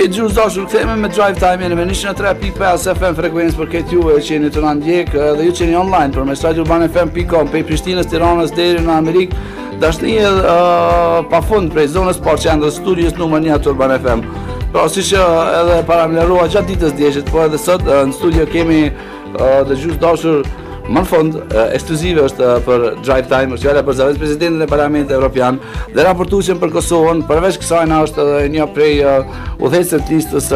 Okej, gjus dashur, kthehemi me Drive Time, jeni me 103.5 FM frekuencë për këtë juve që jeni të na ndjek dhe ju që jeni online për mes radiourbanfm.com, prej Prishtinës, Tiranës deri në Amerikë, dashni pafund prej zonës parqendrës, studios numër 1 të Urban FM. Pra, siç edhe paramendova gjatë ditës djeshit, po edhe sot në studio kemi dhe gjus dashur më në fund, ekskluzive është për Drive Time, është fjala për zëvendës presidentin e Parlamentit Evropian dhe raportuesin për Kosovën. Përveç kësaj na është edhe një prej udhëheqësve të listës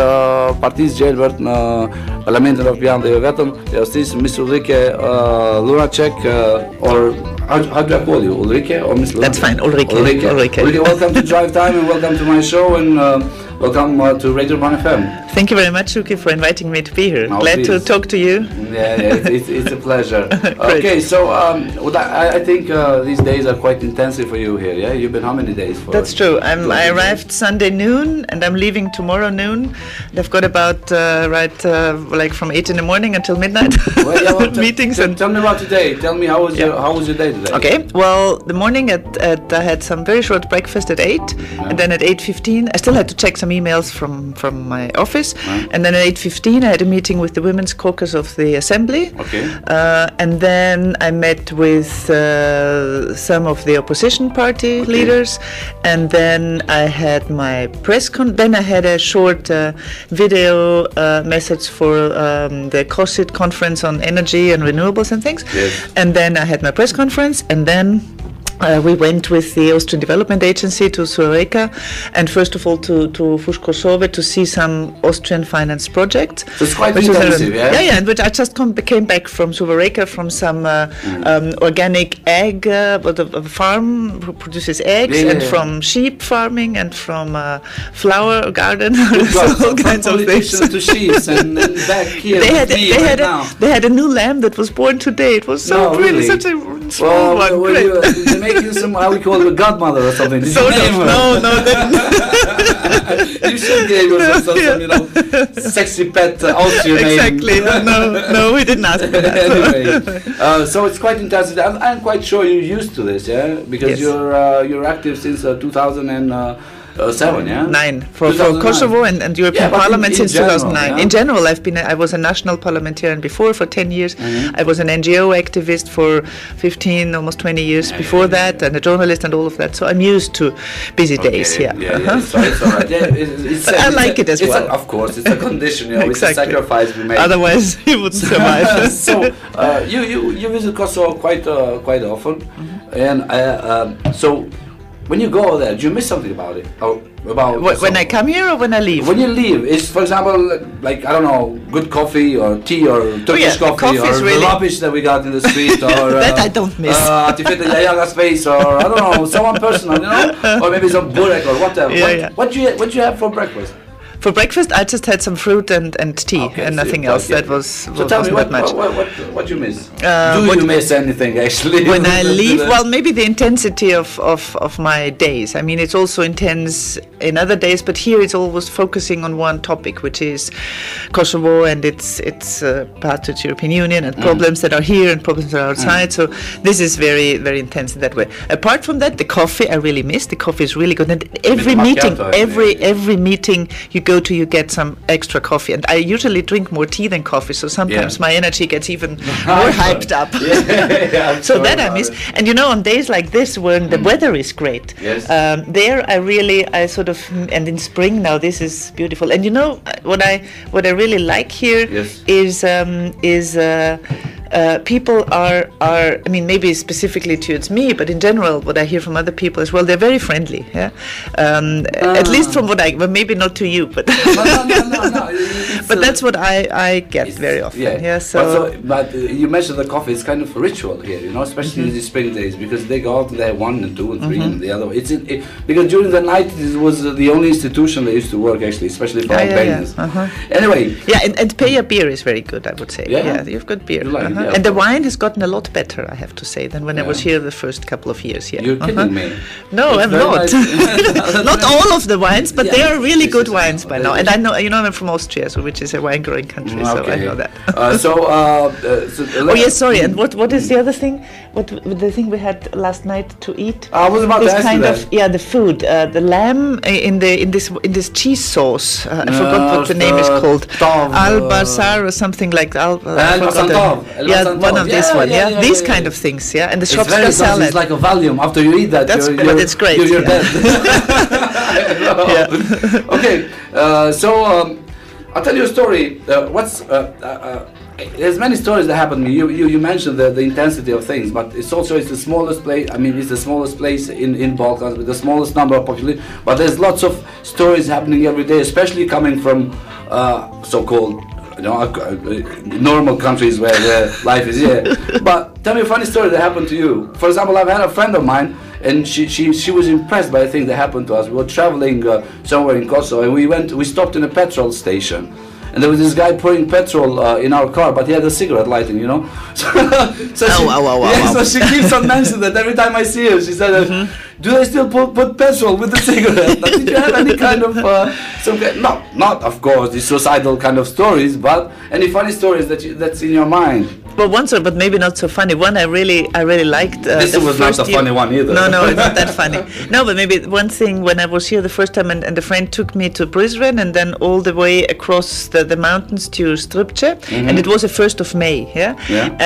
Partisë Gjelbërt në Parlamentin Evropian dhe jo vetëm, është Miss Ulrike Lunacek, or how do I call you? Ulrike or Miss Lunacek? That's fine, Ulrike. Ulrike, welcome to Drive Time and welcome to my show and welcome to Radio Urban FM. Thank you very much, Shuki, for inviting me to be here. Oh, Glad to talk to you. Yeah, it's a pleasure. Okay, so I think these days are quite intensive for you here. Yeah, you've been how many days for? That's true. I arrived Sunday noon, and I'm leaving tomorrow noon. And I've got about like from 8 in the morning until midnight meetings. Tell me about today. Tell me how was your day today? Okay. Well, the morning I had some very short breakfast at 8, and then at 8:15 I still had to check some emails from my office. And then at 8:15 I had a meeting with the Women's Caucus of the Assembly. Okay. And then I met with some of the opposition party leaders, and then I had my then I had a short video message for the COSIT conference on energy and renewables and things. Yes. And then I had my press conference, and then we went with the Austrian Development Agency to Sureca, and first of all to Kosovo to see some Austrian finance projects. So it's quite intensive, yeah? Yeah, but I just came back from Sureca from some organic egg farm who produces eggs, and from sheep farming, and from flower garden, all kinds of things. To sheep and back here they had a new lamb that was born today. It was so pretty, such a small one. Great. Making some, how we call it, a godmother or something. Did sort you name of, her? You should give her some sexy pet Austrian name. Exactly. No, we didn't ask for that. Anyway, so it's quite intensive. I'm quite sure you're used to this, yeah? Because you're active since 2007, yeah? 9 for Kosovo and European Parliament since 2009. Yeah? In general, I was a national parliamentarian before for 10 years. I was an NGO activist for 15, almost 20 years before that, and a journalist and all of that. So I'm used to busy days. Yeah. So it's all right. Yeah, I like it as well. Of course, it's a condition. You know, exactly. It's a sacrifice we make. Otherwise, you wouldn't survive. So you visit Kosovo quite often, and so. When you go there, do you miss something about it? When I come here or when I leave? When you leave, is, for example, like, I don't know, good coffee or tea or Turkish coffee or the rubbish that we got in the street or that I don't miss. Tifete Yayaga's face or I don't know, someone personal, you know, or maybe some burek or whatever. What do you have for breakfast? For breakfast, I just had some fruit and tea and nothing else. That was so tell me not much. What you miss? Do you miss anything actually? When I leave, well, maybe the intensity of my days. I mean, it's also intense in other days, but here it's always focusing on one topic, which is Kosovo and its part of the European Union and problems that are here and problems that are outside. So this is very, very intense in that way. Apart from that, the coffee I really miss. The coffee is really good, and every meeting, every meeting you go to, you get some extra coffee, and I usually drink more tea than coffee, so sometimes my energy gets even more hyped up. So that I miss. And you know, on days like this when the weather is great, there I sort of, and in spring now this is beautiful. And you know what I really like here is people are, I mean, maybe specifically towards me, but in general, what I hear from other people as well, they're very friendly. Yeah, at least from what well, maybe not to you, but no. But that's what I get very often. But you mentioned the coffee. It's kind of a ritual here, you know, especially in the spring days, because they go out there 1 and 2 and 3 and the other. Because during the night it was the only institution that used to work actually, especially for Albanians. Anyway. Yeah, and Peja beer is very good, I would say. Yeah, you have good beer. You like it? Yeah, and the wine has gotten a lot better, I have to say, than when I was here the first couple of years. Yeah. You're kidding me. No, It's I'm very not. nice. Not all of the wines, but they are really good wines by now. Yeah. And I know, I'm from Austria, so which is a wine-growing country, so I know that. Oh yes, sorry. And what is the other thing? What the thing we had last night to eat? I was about to ask you that. The food, the lamb in this cheese sauce. I forgot what the name is called. Al-Basar or something like that. One of these one. Yeah, these kind of things. Yeah, and the shopska salad. It's like a Valium. After you eat that, but it's great. You're dead. Okay, I'll tell you a story. There's many stories that happened to me. You mentioned the intensity of things, but it's the smallest place. I mean, it's the smallest place in Balkans with the smallest number of population. But there's lots of stories happening every day, especially coming from so-called normal countries where life is here. But tell me a funny story that happened to you. For example, I've had a friend of mine, and she was impressed by a thing that happened to us. We were traveling somewhere in Kosovo, and we stopped in a petrol station. And there was this guy pouring petrol in our car, but he had a cigarette lighting, So she keeps on mentioning that every time I see her. She said, "Do they still put petrol with the cigarette?" Like, did you have any kind of not of course the suicidal kind of stories, but any funny stories that's in your mind? Well, one story, but maybe not so funny. One I really liked. This was not a funny one either. No, it's not that funny. No, but maybe one thing when I was here the first time, and the friend took me to Prishtine and then all the way across the mountains to Stripce, and it was the 1st of May,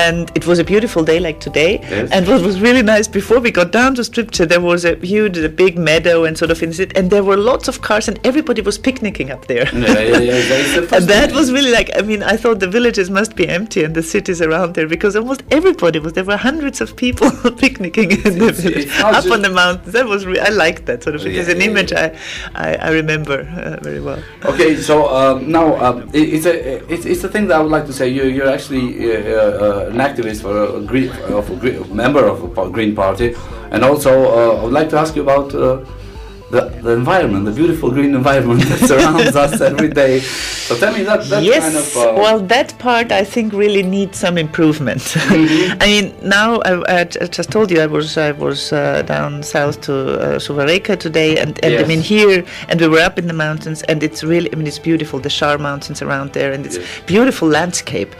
and it was a beautiful day like today. Yes. And what was really nice, before we got down to Stripce, there was a big meadow and sort of and there were lots of cars and everybody was picnicking up there. And that was really I thought the villages must be empty and the cities around there, because almost everybody there were hundreds of people picnicking in the village up on the mountains. That was I liked that sort of. It's an image I remember very well. Okay, so now it's a thing that I would like to say. You're actually an activist for a member of a Green Party, and also I would like to ask you about the environment, the beautiful green environment that surrounds us every day. So tell me that yes, kind of... well, that part I think really needs some improvement. I mean, now I just told you I was down south to Suvareka today, and yes. I mean here, and we were up in the mountains, and it's really, I mean, it's beautiful, the Shar Mountains around there, and it's beautiful landscape.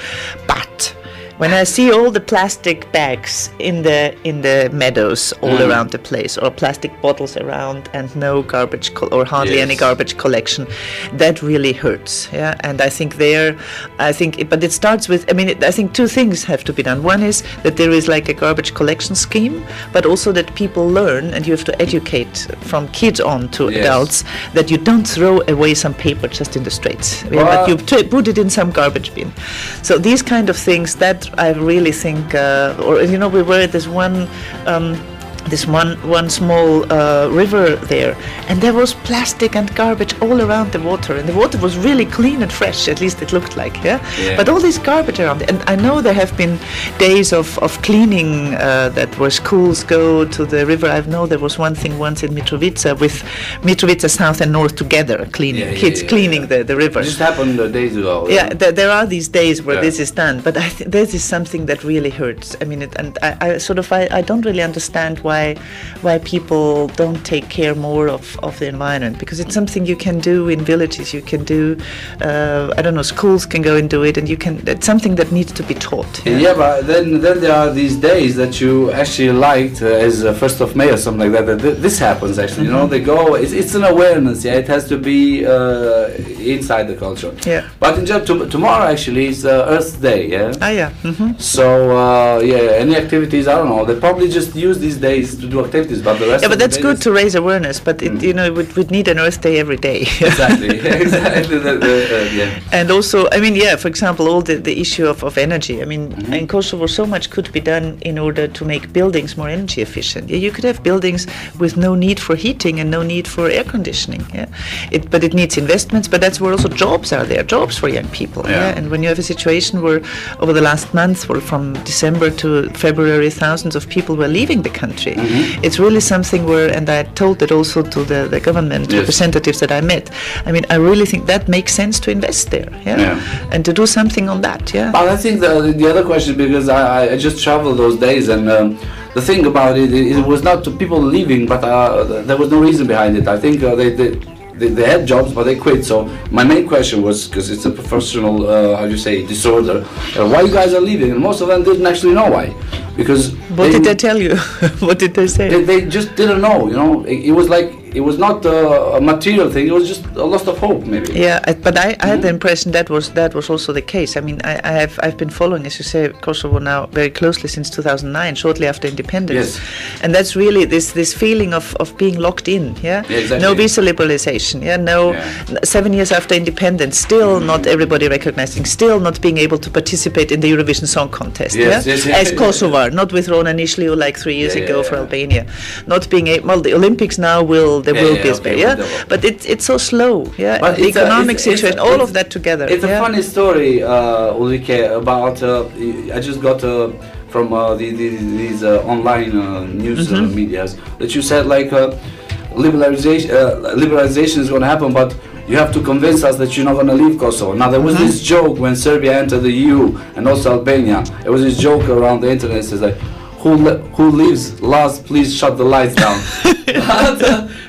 But when I see all the plastic bags in the meadows all around the place, or plastic bottles around, and no garbage or hardly any garbage collection, that really hurts. Yeah, and I think but it starts with. I mean, I think two things have to be done. One is that there is like a garbage collection scheme, but also that people learn, and you have to educate from kids on to adults, that you don't throw away some paper just in the streets, but you put it in some garbage bin. So these kind of things that I really think, we were at this one small river there, and there was plastic and garbage all around the water, and the water was really clean and fresh, at least it looked like, but all this garbage around it. And I know there have been days of cleaning that where schools go to the river. I know there was one thing once in Mitrovica, with Mitrovica South and North together, cleaning cleaning the river. This happened days ago. There are these days where this is done, but I think this is something that really hurts. I mean, I don't really understand why people don't take care more of the environment, because it's something you can do in villages. You can do, schools can go and do it, and it's something that needs to be taught. But then there are these days that you actually liked as 1st of May or something like that. This happens actually. They go. It's an awareness. It has to be inside the culture. But in general, tomorrow actually is Earth Day. So any activities? I don't know. They probably just use these days to do activities, but the rest. But that's good to raise awareness. But we'd need an Earth Day every day. Exactly. And also, I mean, for example, all the issue of energy. I mean, in Kosovo, so much could be done in order to make buildings more energy efficient. You could have buildings with no need for heating and no need for air conditioning. But it needs investments. But that's where also jobs are there, jobs for young people. And when you have a situation where over the last month, or from December to February, thousands of people were leaving the country. country. It's really something where, and I told it also to the government representatives that I met. I mean, I really think that makes sense to invest there, and to do something on that, But I think the other question, because I just traveled those days, and the thing about it was not to people leaving, but there was no reason behind it. I think they had jobs, but they quit. So my main question was, because it's a professional, disorder, why you guys are leaving? And most of them didn't actually know why. Because what did they tell you? What did they say? They just didn't know. It was like, it was not a material thing. It was just a loss of hope, maybe. Yeah, but I had the impression that was also the case. I mean, I've been following, as you say, Kosovo now very closely since 2009, shortly after independence. Yes. And that's really this feeling of being locked in. Yeah, exactly. No visa liberalization. Yeah, 7 years after independence, still not everybody recognizing, still not being able to participate in the Eurovision Song Contest. Yes. As Kosovo, not withdrawn initially like 3 years ago for Albania, not being able. Well, the Olympics now will be a space, but it's so slow, But the economic situation, all of that together. It's a funny story, Ulrike, about I just got from these online news medias that you said like liberalization is going to happen, but you have to convince us that you're not going to leave Kosovo. Now there was this joke when Serbia entered the EU and also Albania. There was this joke around the internet that says like, who leaves last, please shut the lights down.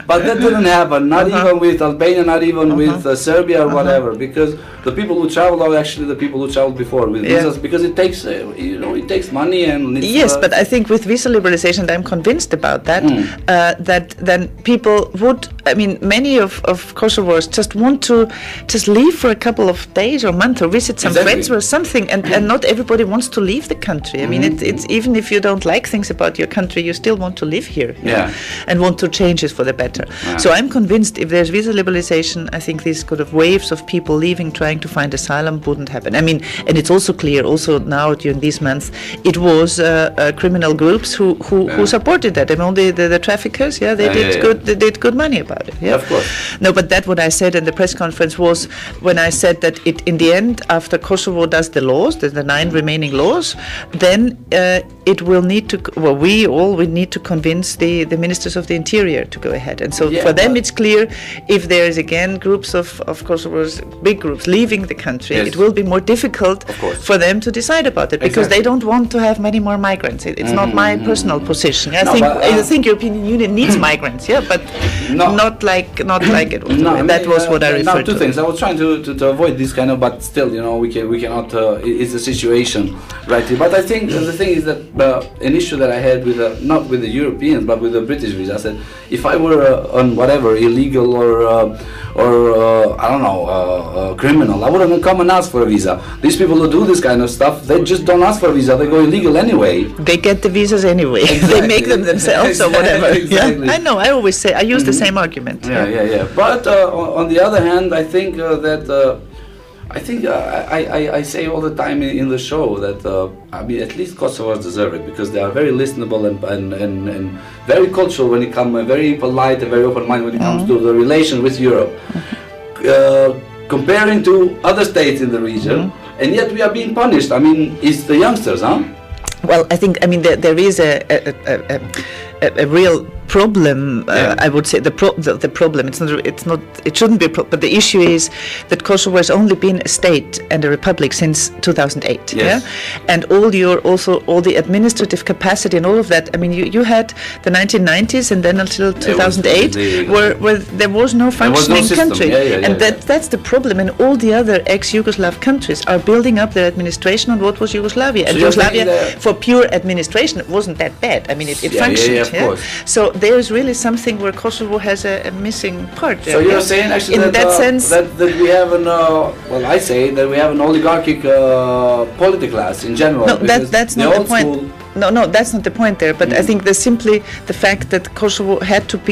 But that didn't happen, not even with Albania, not even with Serbia or whatever, because the people who traveled are actually the people who traveled before with visas, because it takes it takes money and it's, but I think with visa liberalization, I'm convinced about that, that then people would, I mean, many of Kosovars just want to just leave for a couple of days or months or visit some friends or something, and not everybody wants to leave the country. I mean, it's even if you don't like things about your country, you still want to live here, and want to change it for the better. So I'm convinced if there's visa liberalization, I think these kind of waves of people leaving, trying to find asylum wouldn't happen. I mean, and it's also clear, also now during these months, it was criminal groups who supported that. I mean, the traffickers, they did good money about it. Of course. No, but that what I said in the press conference was when I said that it in the end, after Kosovo does the laws, the 9 remaining laws, then it will need to. Well, we need to convince the ministers of the interior to go ahead. And so for them it's clear, if there is again groups of Kosovars, big groups leaving the country, it will be more difficult for them to decide about it, because they don't want to have many more migrants. It's not my personal position. I think European Union needs migrants, but not like it was. That was what I referred to. Two things. I was trying to avoid this kind of, but still, we cannot. It's a situation, right? But I think the thing is that an issue that I had with not with the Europeans but with the British visa. I said, if I were on whatever illegal or I don't know, criminal, I wouldn't come and ask for a visa. These people who do this kind of stuff, they just don't ask for a visa. They go illegal anyway. They get the visas anyway. Exactly. They make them themselves or whatever. Exactly. I know. I always say I use the same argument. But on the other hand, I think that. I say all the time in the show that I mean, at least Kosovars deserve it, because they are very listenable and very cultural when it comes, very polite and very open-minded when it comes to the relation with Europe, comparing to other states in the region, and yet we are being punished. I mean, it's the youngsters, huh? Well, I think there is a real problem. I would say the problem. It shouldn't be a problem. But the issue is that Kosovo has only been a state and a republic since 2008. Yes. And all the administrative capacity and all of that. I mean, you had the 1990s and then until 2008, where there was no functioning country. And that's the problem. And all the other ex-Yugoslav countries are building up their administration on what was Yugoslavia. And Yugoslavia, for pure administration, it wasn't that bad. I mean, it functioned. Of course. So there is really something where Kosovo has a missing part there. So you're saying actually in that sense that we have an I say that we have an oligarchic political class in general. No, that's not the point. No, that's not the point there. But I think there's simply the fact that Kosovo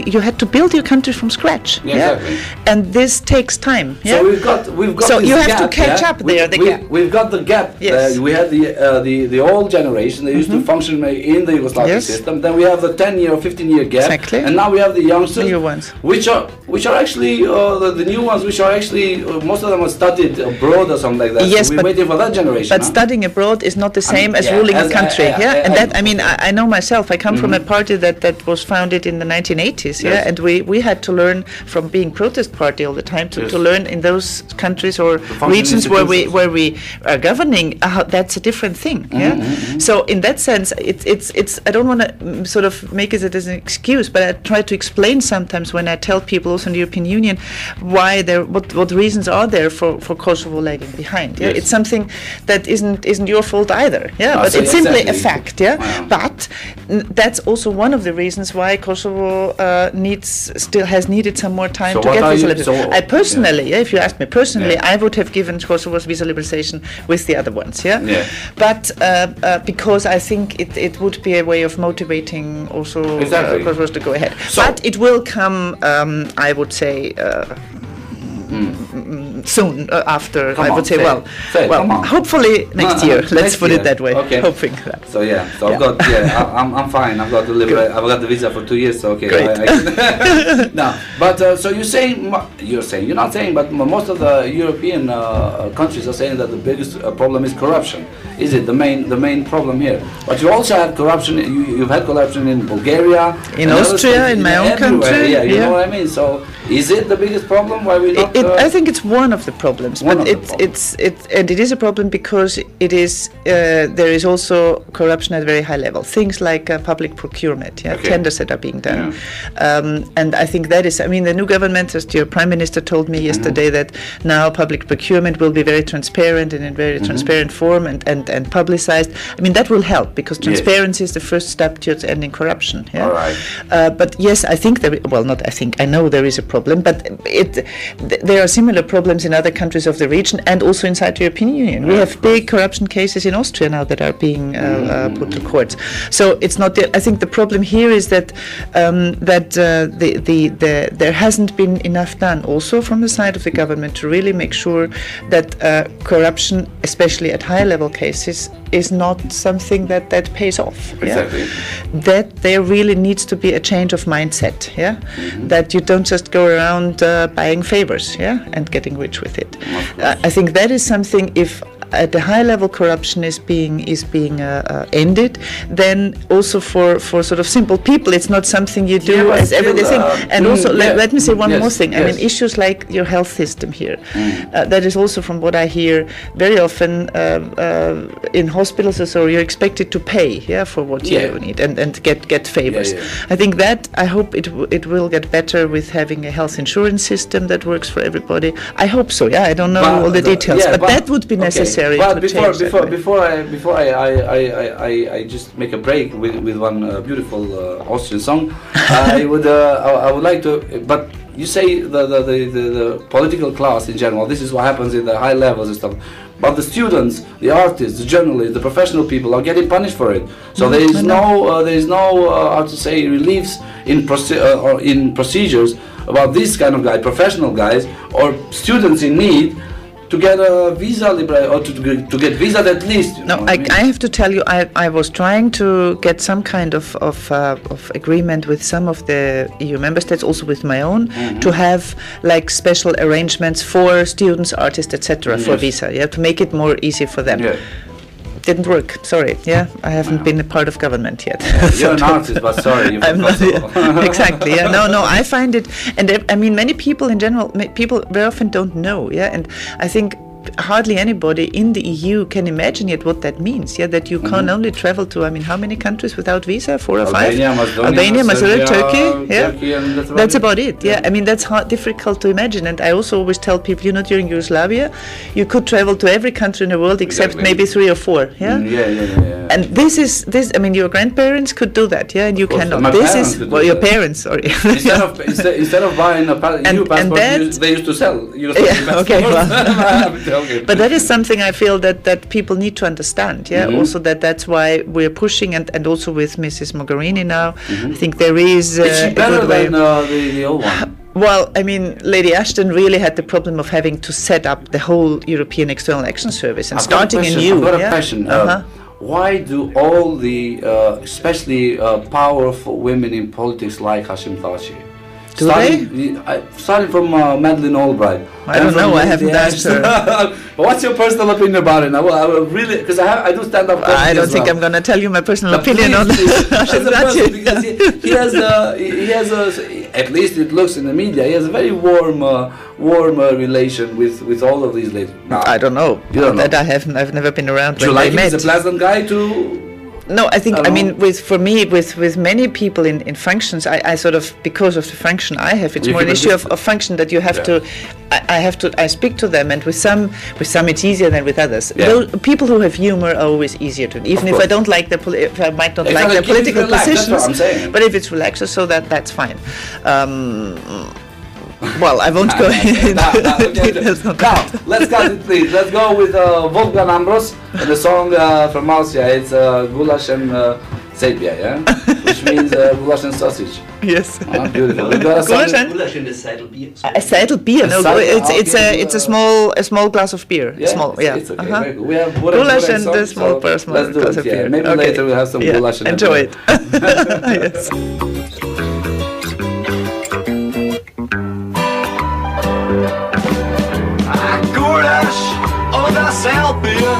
you had to build your country from scratch. Exactly. And this takes time. So we've got. So this you have gap, to catch up there. We've got the gap. Yes. We had the old generation. They used to function in the Yugoslavian system. Then we have the 10-year or 15-year gap. Exactly. And now we have the youngsters, the new ones, which are actually the new ones, which are actually most of them are studied abroad or something like that. Yes, so we're waiting for that generation. But studying abroad is not the same as ruling a country. And And that, I mean, I know myself. I come from a party that was founded in the 1980s, yeah, and we had to learn from being protest party all the time to learn in those countries or regions where we are governing. That's a different thing, yeah. So in that sense, it's. I don't want to sort of make it as an excuse, but I try to explain sometimes when I tell people also in the European Union why what reasons are there for Kosovo lagging behind. Yeah, it's something that isn't your fault either. Yeah, but it's simply a fact. Yeah, but that's also one of the reasons why Kosovo still has needed some more time to get visa liberalization. I personally, if you ask me personally, I would have given Kosovo's visa liberalization with the other ones. Yeah, but because I think it would be a way of motivating also Kosovo to go ahead. So but it will come, I would say, soon after. I would say, hopefully next year. Let's put it that way. Okay. Hoping that. So I've got I'm fine. I've got the visa for 2 years. So okay. Great. Now, but so you're not saying, but most of the European countries are saying that the biggest problem is corruption. Is it the main problem here? But you also had corruption. You've had corruption in Bulgaria, in Austria, in my own country. Yeah, you know what I mean. So is it the biggest problem? Why we not? I think it's one of the problems, but it is a problem because it is there is also corruption at a very high level. Things like public procurement, tenders that are being done, and I think that is. I mean, the new government, as your Prime Minister told me yesterday, that now public procurement will be very transparent and in very transparent form and publicized. I mean, that will help because transparency is the first step towards ending corruption. Yeah? All right. But yes, I think I know there is a problem, but there are similar problems in other countries of the region and also inside the European Union. We have big corruption cases in Austria now that are being put to courts. So it's not. I think the problem here is that there hasn't been enough done also from the side of the government to really make sure that corruption, especially at high level cases, is not something that pays off. Exactly. Yeah? That there really needs to be a change of mindset. Yeah, that you don't just go around buying favors. Yeah, and getting rich with it. I think that is something. If at the high level corruption is being ended, then also for sort of simple people, it's not something you do as everyday thing. And also, let me say one more thing. I mean, issues like your health system here, that is also from what I hear very often in hospitals or so, you're expected to pay for what you need and get favors. I think that I hope it will get better with having a health insurance system that works for everybody. I hope so. Yeah, I don't know all the details, but that would be necessary. But before I just make a break with one beautiful Austrian song, I would like to. But you say the political class in general. This is what happens in the high levels and stuff. But the students, the artists, the journalists, the professional people are getting punished for it. So there is no how to say reliefs in procedures about these kind of guys, professional guys or students in need, to get a visa or to get visa at least. I have to tell you, I was trying to get some kind of agreement with some of the EU member states, also with my own, to have like special arrangements for students, artists, etc. for visa. To make it more easy for them. Didn't work. Sorry. I haven't been a part of government yet. You're an artist, but sorry. I'm not. Exactly. No. I find it, and I mean, many people in general, people very often don't know. And I think hardly anybody in the EU can imagine yet what that means. That you can only travel to, I mean, how many countries without visa? 4 or 5? Albania, Macedonia, Turkey. Turkey, and that's about it. I mean, that's difficult to imagine. And I also always tell people, during Yugoslavia, you could travel to every country in the world except maybe 3 or 4. And this. I mean, your grandparents could do that. And you cannot. Your parents. Sorry. Instead of buying a new passport, they used to sell. But that is something I feel that people need to understand. Also that's why we're pushing, and also with Mrs. Mogherini now. I think there is she better than the old one? Well, I mean, Lady Ashton really had the problem of having to set up the whole European External Action Service and starting anew. I've got a question. Why do all the, especially powerful women in politics like Hashim Thaçi, Starting from Madeleine Albright. I don't know. I haven't asked her. But what's your personal opinion about it? I will really, because I do stand up. I don't think I'm going to tell you my personal opinion on that. Because he has at least it looks in the media, he has a very warm relation with all of these ladies. No, I don't know. You don't know. That I've never been around. Do you like him as a pleasant guy too? No, I think, I mean, for many people in functions, I sort of, because of the function I have, it's more an issue of function that you have to, I speak to them, and with some it's easier than with others. Yeah. People who have humor are always easier to, even if I don't like if I might not like their political positions, but if it's relaxed, so that's fine. Well, I won't go into details on that. Now, let's cut it, please. Let's go with Wolfgang Ambros and the song from Austria. It's goulash and sepia, yeah? Which means goulash and sausage. Yes. Oh, beautiful. Goulash and a Seidel beer. A Seidel beer? No, it's a small glass of beer. Yeah, small, yeah. It's okay. Very good. We have goulash and a small glass of beer. Maybe later we'll have some goulash and enjoy it. Yes. Oder Seilbier,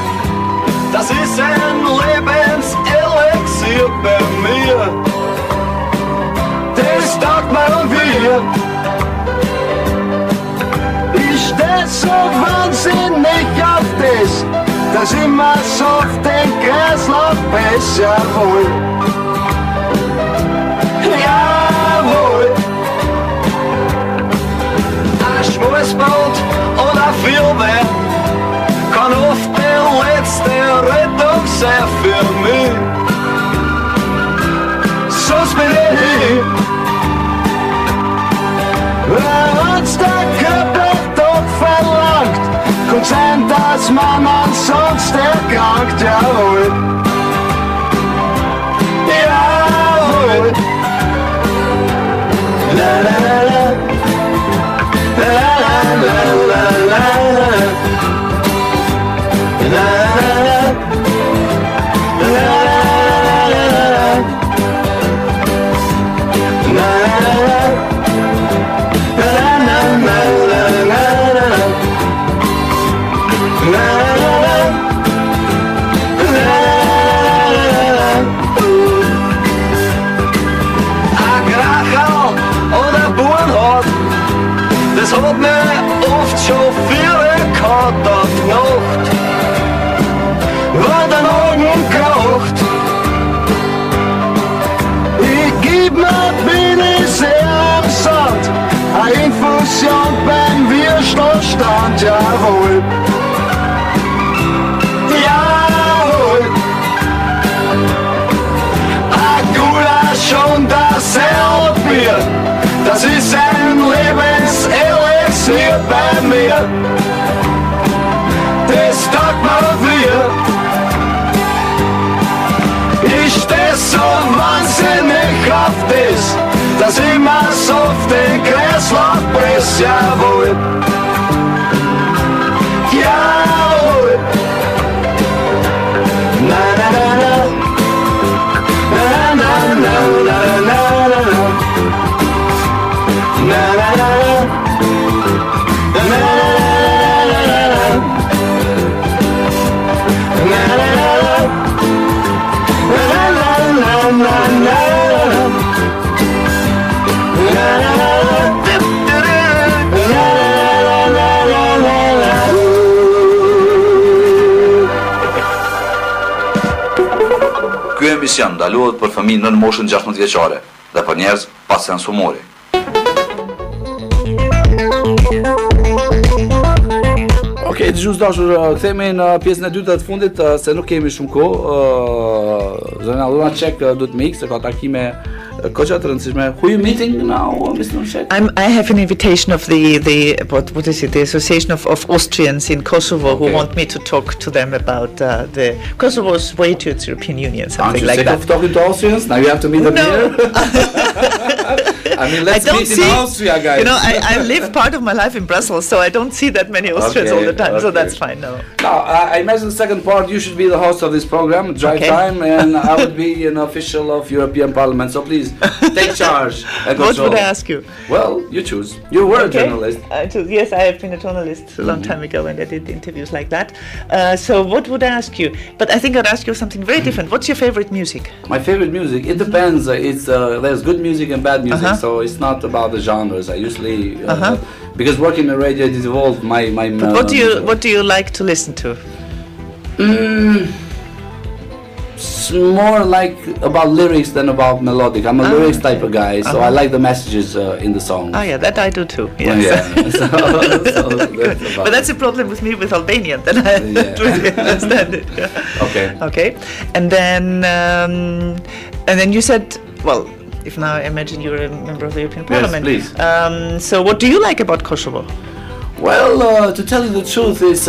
das ist ein Lebenselixier bei mir. Das taugt mir und wir. Ich steh so wahnsinnig auf das, dass ich mir so den Kreislauf besser wohl. Jawohl. Ein Schmutzboot oder Vielwehr kann oft der letzte Rettung sein für mich. Sonst bin ich wenn uns der Körper doch verlangt, kann sein, dass man ansonsten erkrankt. Jawohl, jawohl. La la la la, la la la la la. La la la, la das hat mir oft schon viel gehabt auf die Nacht. War den Augen geraucht. Ich geb mir bitte sehr am Sand, eine Infusion beim Würstelstand, jawohl. Jawohl. Ein Gulasch und ein Seilbier, das ist ein Lebenselixier bei mir. Das taugt mir wir. Ich steh so wahnsinnig auf das, dass ich mir so auf den Kreislauf press, jawohl. Jawohl. Na na na na. Na na na na na na na. Na na na na. Na na na na. Na na na. Ky emision ndalohet për fëmijë nën moshën 16 vjeçare dhe për njerëz pa sens humori. Okej, dëgjues dashur, kthehemi në pjesën e dytë të fundit se nuk kemi shumë kohë. Zona Lunacek duhet me ikë se ka takime koqa të rëndësishme. Who are you meeting now, Mr. Lunacek? I have an invitation of the what is it? The Association of Austrians in Kosovo who want me to talk to them about the Kosovo's way to its European Union, something like that. Aren't you sick of talking to Austrians? Now you have to meet them here. I mean, let's meet in Austria, guys. You know, I live part of my life in Brussels, so I don't see that many Austrians all the time, so that's fine. No. Now, I imagine the second part, you should be the host of this program, Drive Time, and I would be an official of European Parliament, so please take charge. What would I ask you? Well, you choose. You were a journalist. Yes, I have been a journalist a long time ago, and I did interviews like that. So what would I ask you? But I think I'd ask you something very different. What's your favorite music? My favorite music? It depends. There's good music and bad music, so it's not about the genres. I usually, because working in radio, it evolved my but what do you like to listen to? It's more like about lyrics than about melodic. I'm a lyrics type of guy, so I like the messages in the song. Oh yeah, that I do too. Yes. But that's a problem with me with Albanian. That I don't really understand it. Yeah. Okay. And then you said, well, if now I imagine you're a member of the European Parliament. Yes, please. So what do you like about Kosovo? Well, to tell you the truth, it's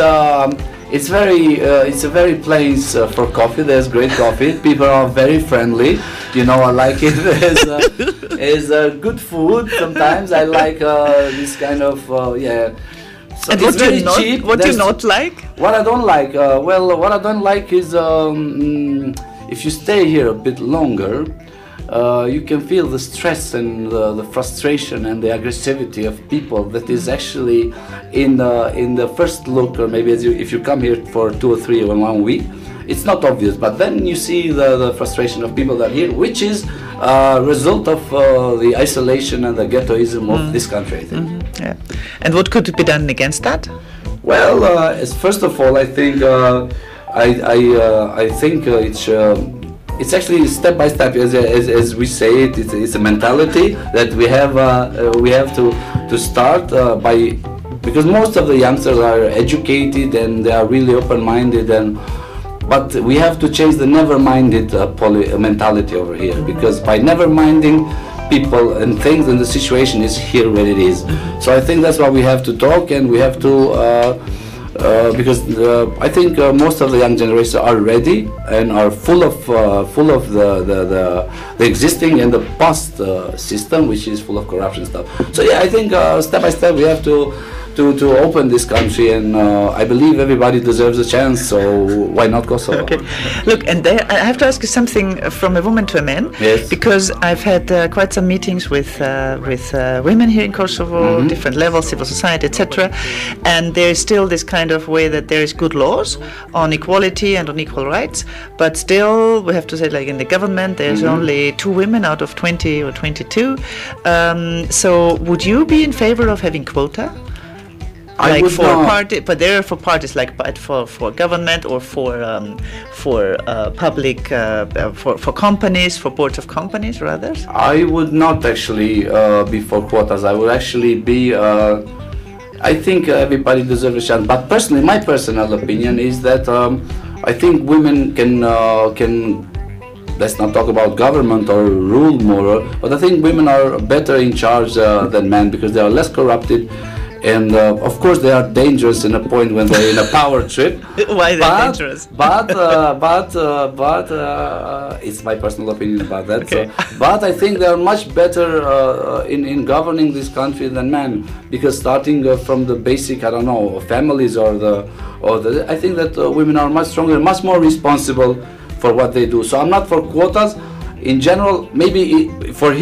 a very place for coffee. There's great coffee. People are very friendly. You know, I like it. There's good food. Sometimes I like this kind of So and it's very cheap. What do you not like? What I don't like? What I don't like is if you stay here a bit longer. You can feel the stress and the frustration and the aggressivity of people that is actually in the first look, or maybe if you come here for 2 or 3 or 1 week, it's not obvious. But then you see the frustration of people that are here, which is a result of the isolation and the ghettoism of this country, I think. Yeah. And what could be done against that? Well, first of all, I think it's actually step by step, as we say it. It's a mentality that we have to start by, because most of the youngsters are educated and they are really open-minded, but we have to change the never-minded mentality over here, because by never-minding people and things, and the situation is here where it is. So I think that's why we have to talk, and we have to. Because I think most of the young generation are ready and are full of the existing and the past system, which is full of corruption stuff. So yeah, I think step by step we have to open this country, and I believe everybody deserves a chance, so why not Kosovo? Okay. Look, and there, I have to ask you something from a woman to a man, because I've had quite some meetings with women here in Kosovo, different levels, civil society, etc. And there is still this kind of way that there is good laws on equality and on equal rights, but still we have to say, like in the government, there's only 2 women out of 20 or 22. So would you be in favor of having quota? Like for party, but they're for parties, like but for government or for public, for companies, for boards of companies or others? I would not actually be for quotas. I would actually be. I think everybody deserves a chance. But personally, my personal opinion is that I think women can. Let's not talk about government or rule more, but I think women are better in charge than men, because they are less corrupted. And of course, they are dangerous in a point when they're in a power trip. Why they're dangerous? But it's my personal opinion about that. Okay. So, but I think they are much better in governing this country than men, because starting from the basic, I don't know, families or the I think that women are much stronger, much more responsible for what they do. So I'm not for quotas in general. Maybe for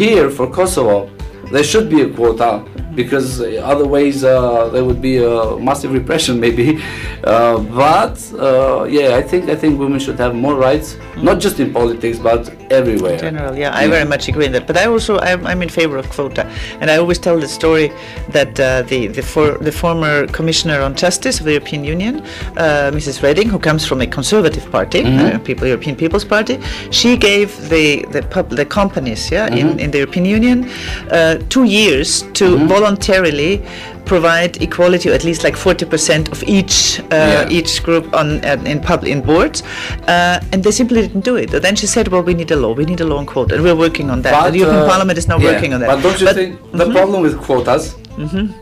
Kosovo, there should be a quota, because otherwise there would be a massive repression maybe. Yeah, I think women should have more rights, not just in politics but everywhere. In general, yeah, I very much agree with that. But I'm in favor of quota, and I always tell the story that the former Commissioner on Justice of the European Union, Mrs. Reding, who comes from a conservative party, European People's Party, she gave the companies in the European Union 2 years to voluntarily provide equality, or at least like 40% of each group in boards, and they simply didn't do it. Then she said, well, we need a law on quota, and we're working on that. The European Parliament is now working on that. But don't you think the problem with quotas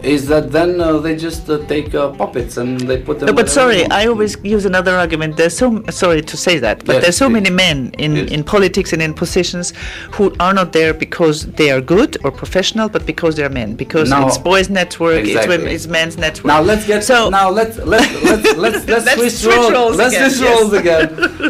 is that then they just take puppets and they put them. No, but sorry, wherever they I want. always use another argument. There's sorry to say that, but Yes, there's so please. many men in politics and in positions who are not there because they are good or professional, but because they're men. Because Now- it's boys' network, Exactly. it's men's network. Now let's get So- let's Let's switch switch roles Let's again, switch yes. roles again.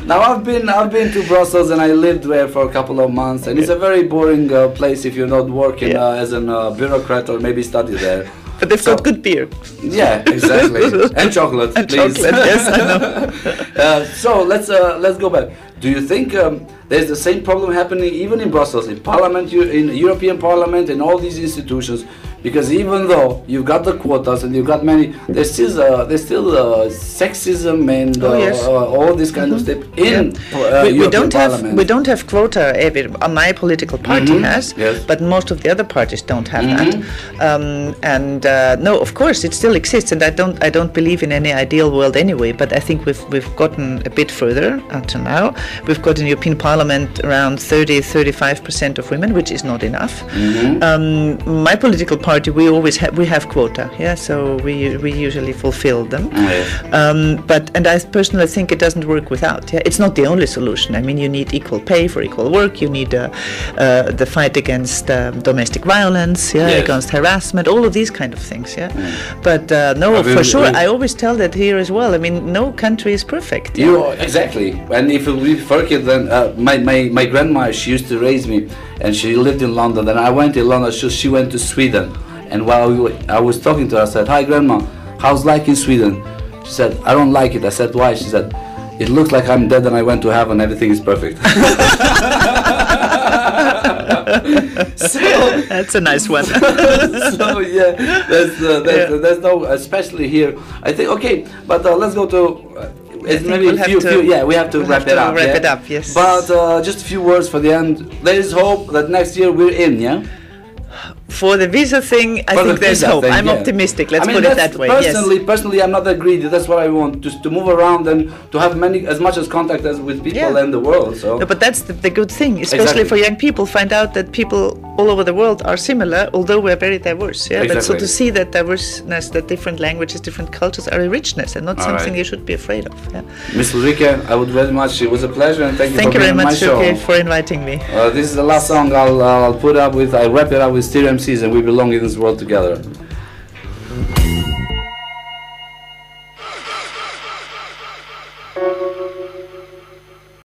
Now I've been to Brussels and I lived there for a couple of months, and it's a very boring place if you're not working as a bureaucrat or maybe study there. But they've So- got good beer. Yeah, exactly. And chocolate, And please. chocolate, yes, I know. So let's go back. Do you think there's the same problem happening even in Brussels, in Parliament, in European Parliament, in all these institutions? Because even though you've got the quotas and you've got many, there's still sexism and yes. all this kind of stuff in we European don't Parliament. have quota. My political party has, Yes. but most of the other parties don't have that. No, of course it still exists, and I don't believe in any ideal world anyway. But I think we've gotten a bit further until now. We've got in European Parliament around 30-35% of women, which is not enough. My political party, we have quota, so we usually fulfill them. But I personally think it doesn't work without. It's not the only solution. I mean, you need equal pay for equal work. You need the fight against domestic violence, against harassment, all of these kind of things. But no, for sure, I always tell that here as well. I mean, no country is perfect. Exactly. And if we forget, then my grandma, she used to raise me, and she lived in London. And I went to London. She went to Sweden. And while I was talking to her, I said, "Hi, Grandma, how's life in Sweden?" She said, "I don't like it." I said, "Why?" She said, "It looks like I'm dead and I went to heaven. Everything is perfect." So That's a nice one. so yeah, there's no, especially here. I think okay, but let's go to. It's maybe we'll we have to wrap it up. Wrap it up, yes. But just a few words for the end. There is hope that next year we're in, yeah? For the visa thing, I think there's hope. I'm optimistic. Let's put it that way. Personally, I'm not that greedy. That's what I want, just to move around and to have as much as contact as with people in the world. So. No, but that's the good thing, especially for young people. Find out that people all over the world are similar, although we're very diverse. But so to see that diverseness, that different languages, different cultures are a richness and not something you should be afraid of. Miss Ulrike, I would very much. It was a pleasure, and thank you for being on my show. Thank you very much, Shuki, for inviting me. This is the last song I'll put up with. I wrap it up with Stereo MCs, and we belong in this world together.